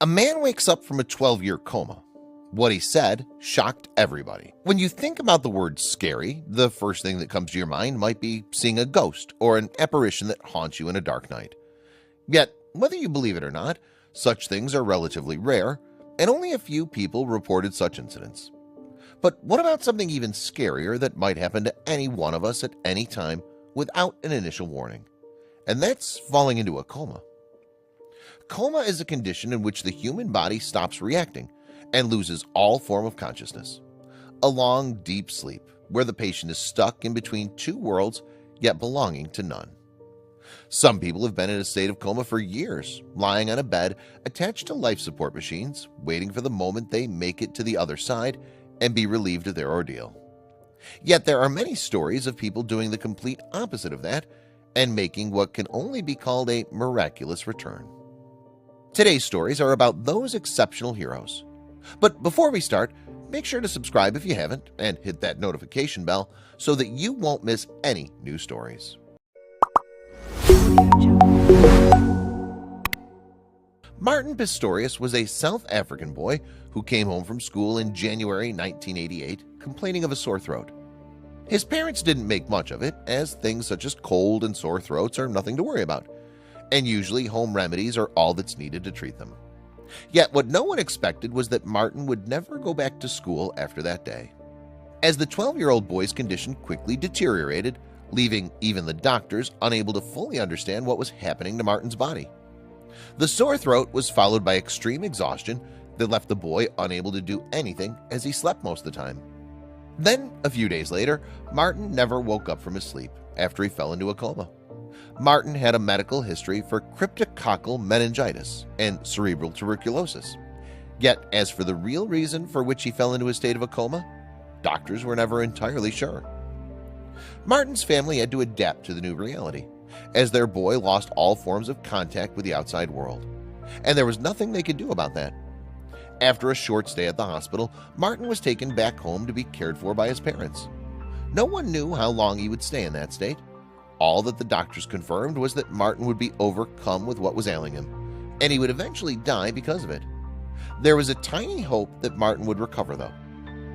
A man wakes up from a 12-year coma. What he said shocked everybody. When you think about the word scary, the first thing that comes to your mind might be seeing a ghost or an apparition that haunts you in a dark night. Yet, whether you believe it or not, such things are relatively rare, and only a few people reported such incidents. But what about something even scarier that might happen to any one of us at any time without an initial warning? And that's falling into a coma. Coma is a condition in which the human body stops reacting and loses all form of consciousness. A long, deep sleep where the patient is stuck in between two worlds yet belonging to none. Some people have been in a state of coma for years, lying on a bed attached to life support machines, waiting for the moment they make it to the other side and be relieved of their ordeal. Yet there are many stories of people doing the complete opposite of that and making what can only be called a miraculous return. Today's stories are about those exceptional heroes. But before we start, make sure to subscribe if you haven't and hit that notification bell so that you won't miss any new stories. Martin Pistorius was a South African boy who came home from school in January 1988 complaining of a sore throat. His parents didn't make much of it, as things such as cold and sore throats are nothing to worry about, and usually home remedies are all that's needed to treat them. Yet what no one expected was that Martin would never go back to school after that day. As the 12-year-old boy's condition quickly deteriorated, leaving even the doctors unable to fully understand what was happening to Martin's body. The sore throat was followed by extreme exhaustion that left the boy unable to do anything as he slept most of the time. Then, a few days later, Martin never woke up from his sleep after he fell into a coma. Martin had a medical history for cryptococcal meningitis and cerebral tuberculosis. Yet, as for the real reason for which he fell into a state of a coma, doctors were never entirely sure. Martin's family had to adapt to the new reality, as their boy lost all forms of contact with the outside world, and there was nothing they could do about that. After a short stay at the hospital, Martin was taken back home to be cared for by his parents. No one knew how long he would stay in that state. All that the doctors confirmed was that Martin would be overcome with what was ailing him, and he would eventually die because of it. There was a tiny hope that Martin would recover, though.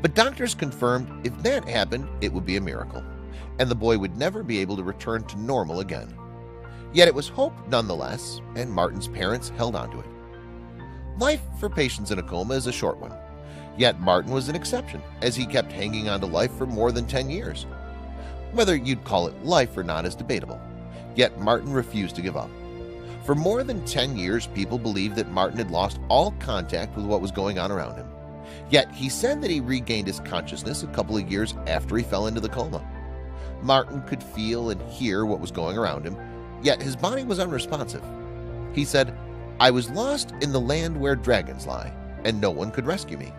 But doctors confirmed if that happened, it would be a miracle, and the boy would never be able to return to normal again. Yet it was hope nonetheless, and Martin's parents held on to it. Life for patients in a coma is a short one, yet Martin was an exception, as he kept hanging on to life for more than 10 years. Whether you'd call it life or not is debatable, yet Martin refused to give up. For more than 10 years, people believed that Martin had lost all contact with what was going on around him. Yet he said that he regained his consciousness a couple of years after he fell into the coma. Martin could feel and hear what was going around him, yet his body was unresponsive. He said, "I was lost in the land where dragons lie, and no one could rescue me."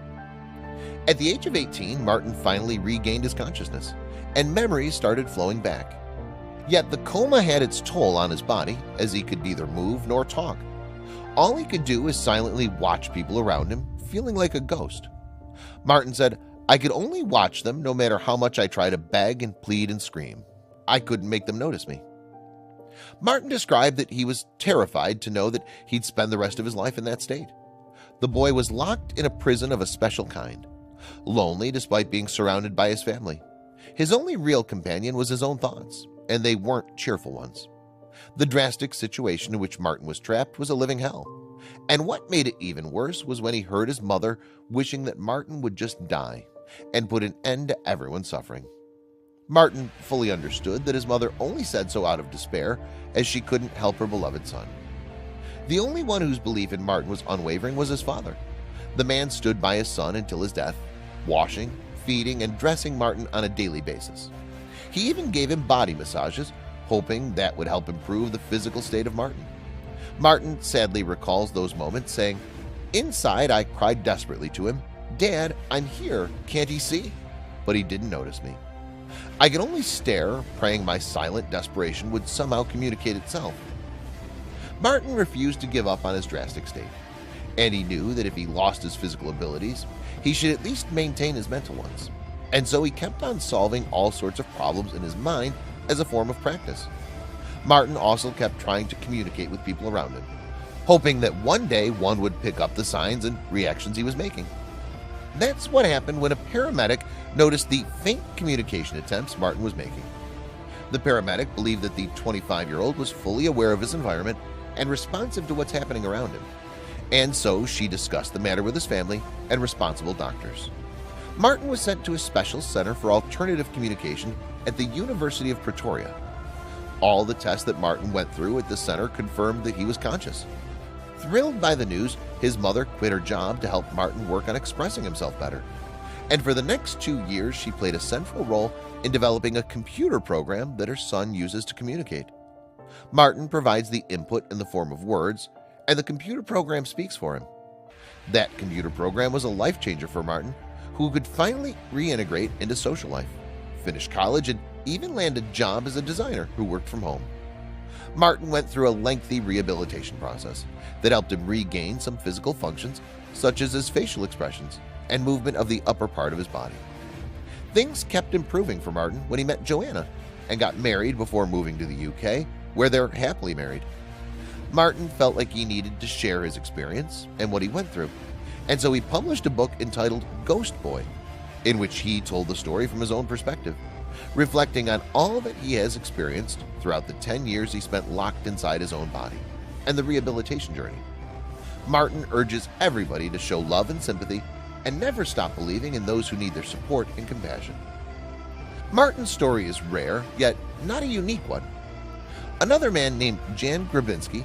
At the age of 18, Martin finally regained his consciousness, and memories started flowing back. Yet the coma had its toll on his body, as he could neither move nor talk. All he could do was silently watch people around him, feeling like a ghost. Martin said, "I could only watch them no matter how much I tried to beg and plead and scream. I couldn't make them notice me." Martin described that he was terrified to know that he'd spend the rest of his life in that state. The boy was locked in a prison of a special kind, lonely despite being surrounded by his family. His only real companion was his own thoughts, and they weren't cheerful ones. The drastic situation in which Martin was trapped was a living hell, and what made it even worse was when he heard his mother wishing that Martin would just die and put an end to everyone's suffering. Martin fully understood that his mother only said so out of despair, as she couldn't help her beloved son. The only one whose belief in Martin was unwavering was his father. The man stood by his son until his death, washing, feeding, and dressing Martin on a daily basis. He even gave him body massages, hoping that would help improve the physical state of Martin. Martin sadly recalls those moments, saying, "Inside, I cried desperately to him, 'Dad, I'm here, can't he see?' But he didn't notice me. I could only stare, praying my silent desperation would somehow communicate itself." Martin refused to give up on his drastic state, and he knew that if he lost his physical abilities, he should at least maintain his mental ones. And so he kept on solving all sorts of problems in his mind as a form of practice. Martin also kept trying to communicate with people around him, hoping that one day one would pick up the signs and reactions he was making. That's what happened when a paramedic noticed the faint communication attempts Martin was making. The paramedic believed that the 25-year-old was fully aware of his environment and responsive to what's happening around him, and so she discussed the matter with his family and responsible doctors. Martin was sent to a special center for alternative communication at the University of Pretoria. All the tests that Martin went through at the center confirmed that he was conscious. Thrilled by the news, his mother quit her job to help Martin work on expressing himself better. And for the next 2 years, she played a central role in developing a computer program that her son uses to communicate. Martin provides the input in the form of words, and the computer program speaks for him. That computer program was a life changer for Martin, who could finally reintegrate into social life, finish college, and even land a job as a designer who worked from home. Martin went through a lengthy rehabilitation process that helped him regain some physical functions, such as his facial expressions and movement of the upper part of his body. Things kept improving for Martin when he met Joanna and got married before moving to the UK, where they're happily married. Martin felt like he needed to share his experience and what he went through, and so he published a book entitled Ghost Boy, in which he told the story from his own perspective, reflecting on all that he has experienced throughout the 10 years he spent locked inside his own body and the rehabilitation journey. Martin urges everybody to show love and sympathy and never stop believing in those who need their support and compassion. Martin's story is rare, yet not a unique one. Another man named Jan Grabinski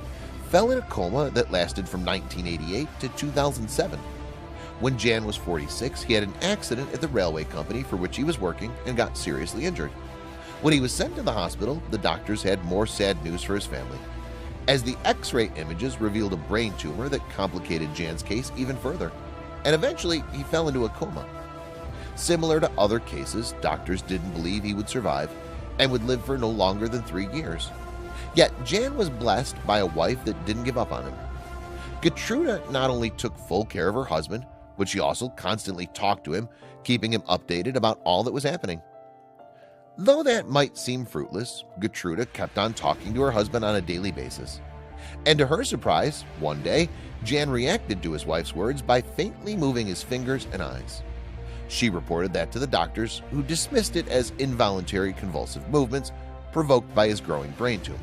fell in a coma that lasted from 1988 to 2007. When Jan was 46, he had an accident at the railway company for which he was working and got seriously injured. When he was sent to the hospital, the doctors had more sad news for his family, as the X-ray images revealed a brain tumor that complicated Jan's case even further, and eventually he fell into a coma. Similar to other cases, doctors didn't believe he would survive and would live for no longer than 3 years. Yet Jan was blessed by a wife that didn't give up on him. Gertruda not only took full care of her husband, but she also constantly talked to him, keeping him updated about all that was happening. Though that might seem fruitless, Gertruda kept on talking to her husband on a daily basis. And to her surprise, one day, Jan reacted to his wife's words by faintly moving his fingers and eyes. She reported that to the doctors, who dismissed it as involuntary convulsive movements provoked by his growing brain tumor.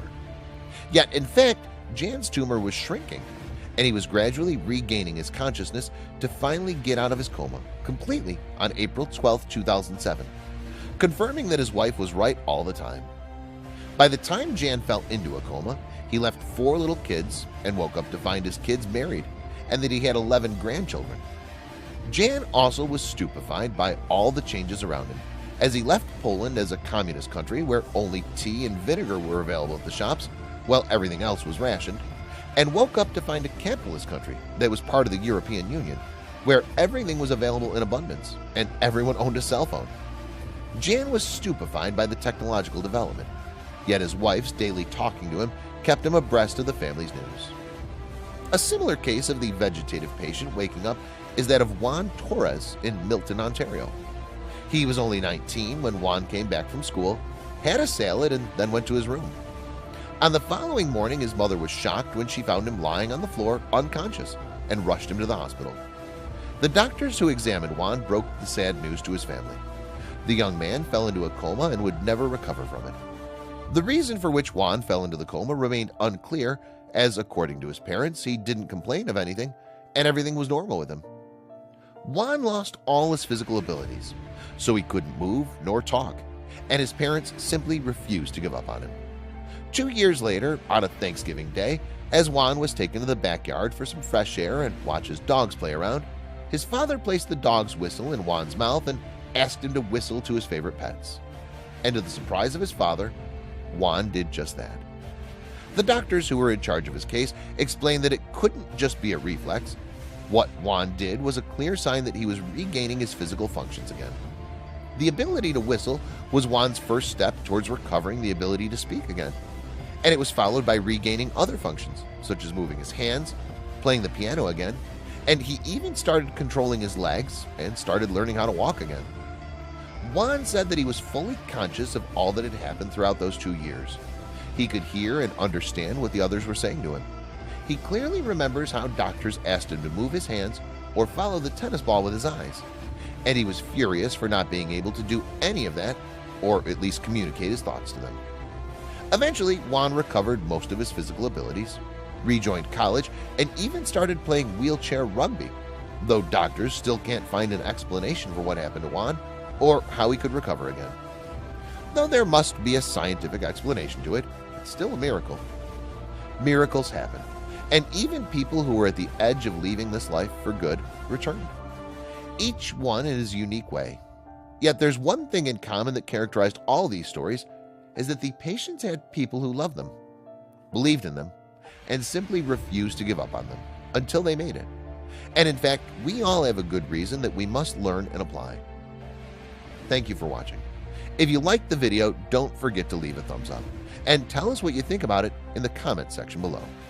Yet, in fact, Jan's tumor was shrinking, and he was gradually regaining his consciousness to finally get out of his coma completely on April 12, 2007, confirming that his wife was right all the time. By the time Jan fell into a coma, he left 4 little kids and woke up to find his kids married and that he had 11 grandchildren. Jan also was stupefied by all the changes around him, as he left Poland as a communist country where only tea and vinegar were available at the shops while everything else was rationed, and woke up to find a capitalist country that was part of the European Union, where everything was available in abundance and everyone owned a cell phone. Jan was stupefied by the technological development, yet his wife's daily talking to him kept him abreast of the family's news. A similar case of the vegetative patient waking up is that of Juan Torres in Milton, Ontario. He was only 19 when Juan came back from school, had a salad, and then went to his room. On the following morning, his mother was shocked when she found him lying on the floor unconscious and rushed him to the hospital. The doctors who examined Juan broke the sad news to his family. The young man fell into a coma and would never recover from it. The reason for which Juan fell into the coma remained unclear, as according to his parents, he didn't complain of anything and everything was normal with him. Juan lost all his physical abilities, so he couldn't move nor talk, and his parents simply refused to give up on him. 2 years later, on a Thanksgiving day, as Juan was taken to the backyard for some fresh air and watch his dogs play around, his father placed the dog's whistle in Juan's mouth and asked him to whistle to his favorite pets. And to the surprise of his father, Juan did just that. The doctors who were in charge of his case explained that it couldn't just be a reflex. What Juan did was a clear sign that he was regaining his physical functions again. The ability to whistle was Juan's first step towards recovering the ability to speak again, and it was followed by regaining other functions, such as moving his hands, playing the piano again, and he even started controlling his legs and started learning how to walk again. Juan said that he was fully conscious of all that had happened throughout those 2 years. He could hear and understand what the others were saying to him. he clearly remembers how doctors asked him to move his hands or follow the tennis ball with his eyes, and he was furious for not being able to do any of that, or at least communicate his thoughts to them. Eventually, Juan recovered most of his physical abilities, rejoined college, and even started playing wheelchair rugby, though doctors still can't find an explanation for what happened to Juan or how he could recover again. Though there must be a scientific explanation to it, it's still a miracle. Miracles happen, and even people who are at the edge of leaving this life for good return, each one in his unique way. Yet there's one thing in common that characterized all these stories, is that the patients had people who loved them, believed in them, and simply refused to give up on them until they made it. And in fact, we all have a good reason that we must learn and apply. Thank you for watching. If you liked the video, don't forget to leave a thumbs up and tell us what you think about it in the comment section below.